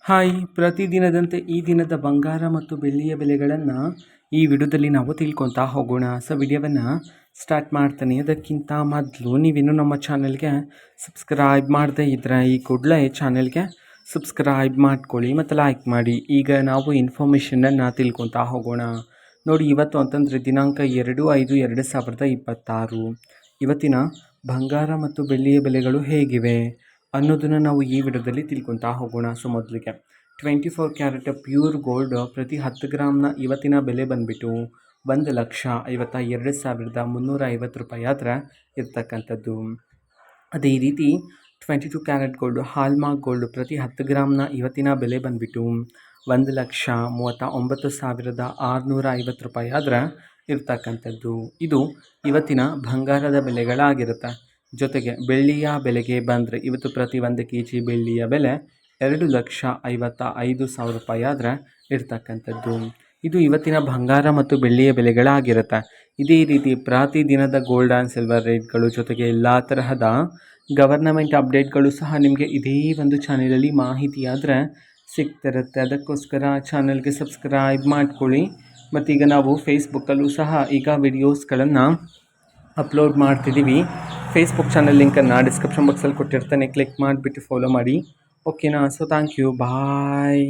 Hi, ಪ್ರತಿದಿನದಂತೆ ಈ ದಿನದ ಬಂಗಾರ ಮತ್ತು ಬೆಳ್ಳಿಯ ಬೆಲೆಗಳನ್ನು ಈ ವಿಡಿಯೋದಲ್ಲಿ ನಾವು ತಿಳ್ಕೊತಾ ಹೋಗೋಣ. ವಿಡಿಯೋವನ್ನು ಸ್ಟಾರ್ಟ್ ಮಾಡ್ತಾನೆ ಅದಕ್ಕಿಂತ ಮೊದಲು ನೀವಿನ್ನೂ ನಮ್ಮ ಚಾನಲ್ಗೆ ಸಬ್ಸ್ಕ್ರೈಬ್ ಮಾಡದೇ ಇದ್ದರೆ ಈ ಕೂಡಲೇ ಚಾನಲ್ಗೆ ಸಬ್ಸ್ಕ್ರೈಬ್ ಮಾಡ್ಕೊಳ್ಳಿ ಮತ್ತು ಲೈಕ್ ಮಾಡಿ. ಈಗ ನಾವು ಇನ್ಫಾರ್ಮೇಷನನ್ನು ತಿಳ್ಕೊತಾ ಹೋಗೋಣ. ನೋಡಿ, ಇವತ್ತು ಅಂತಂದರೆ ದಿನಾಂಕ 2/5/2026. ಇವತ್ತಿನ ಬಂಗಾರ ಮತ್ತು ಬೆಳ್ಳಿಯ ಬೆಲೆಗಳು ಹೇಗಿವೆ ಅನ್ನೋದನ್ನು ನಾವು ಈ ವಿಡಿಯೋದಲ್ಲಿ ತಿಳ್ಕೊತಾ ಹೋಗೋಣ. ಮೊದಲಿಗೆ 24 ಕ್ಯಾರೆಟ್ ಪ್ಯೂರ್ ಗೋಲ್ಡ್ ಪ್ರತಿ 10 ಗ್ರಾಮ್ನ ಇವತ್ತಿನ ಬೆಲೆ ಬಂದುಬಿಟ್ಟು 1,52,350 ರೂಪಾಯಿ ಹತ್ರ ಇರ್ತಕ್ಕಂಥದ್ದು. ಅದೇ ರೀತಿ 22 ಕ್ಯಾರೆಟ್ ಗೋಲ್ಡ್ ಹಾಲ್ಮಾರ್ಕ್ ಗೋಲ್ಡ್ ಪ್ರತಿ 10 ಗ್ರಾಮ್ನ ಇವತ್ತಿನ ಬೆಲೆ ಬಂದುಬಿಟ್ಟು 1,39,650 ರೂಪಾಯಿ ಆದ್ರ ಇರ್ತಕ್ಕಂಥದ್ದು. ಇದು ಇವತ್ತಿನ ಬಂಗಾರದ ಬೆಲೆಗಳಾಗಿರುತ್ತೆ. ಜೊತೆಗೆ ಬೆಳ್ಳಿಯ ಬೆಲೆಗೆ ಬಂದರೆ ಇವತ್ತು ಪ್ರತಿ 1 kg ಬೆಳ್ಳಿಯ ಬೆಲೆ 2,55,000 ರೂಪಾಯಿ ಆದರೆ ಇರ್ತಕ್ಕಂಥದ್ದು. ಇದು ಇವತ್ತಿನ ಬಂಗಾರ ಮತ್ತು ಬೆಳ್ಳಿಯ ಬೆಲೆಗಳಾಗಿರುತ್ತೆ. ಇದೇ ರೀತಿ ಪ್ರತಿದಿನದ ಗೋಲ್ಡ್ ಆ್ಯಂಡ್ ಸಿಲ್ವರ್ ರೇಟ್ಗಳು ಜೊತೆಗೆ ಎಲ್ಲ ತರಹದ ಗವರ್ನಮೆಂಟ್ ಅಪ್ಡೇಟ್ಗಳು ಸಹ ನಿಮಗೆ ಇದೇ ಒಂದು ಚಾನಲಲ್ಲಿ ಮಾಹಿತಿ ಆದರೆ ಸಿಗ್ತಿರುತ್ತೆ. ಅದಕ್ಕೋಸ್ಕರ ಚಾನಲ್ಗೆ ಸಬ್ಸ್ಕ್ರೈಬ್ ಮಾಡ್ಕೊಳ್ಳಿ. ಮತ್ತೀಗ ನಾವು ಫೇಸ್ಬುಕ್ಕಲ್ಲೂ ಸಹ ಈಗ ವಿಡಿಯೋಸ್ಗಳನ್ನು ಅಪ್ಲೋಡ್ ಮಾಡ್ತಿದ್ದೀವಿ. ಫೇಸ್ಬುಕ್ ಚಾನಲ್ ಲಿಂಕನ್ನು ಡಿಸ್ಕ್ರಿಪ್ಷನ್ ಬಾಕ್ಸಲ್ಲಿ ಕೊಟ್ಟಿರ್ತಾನೆ, ಕ್ಲಿಕ್ ಮಾಡಿಬಿಟ್ಟು ಫಾಲೋ ಮಾಡಿ. ಓಕೆನಾ? Thank you, bye.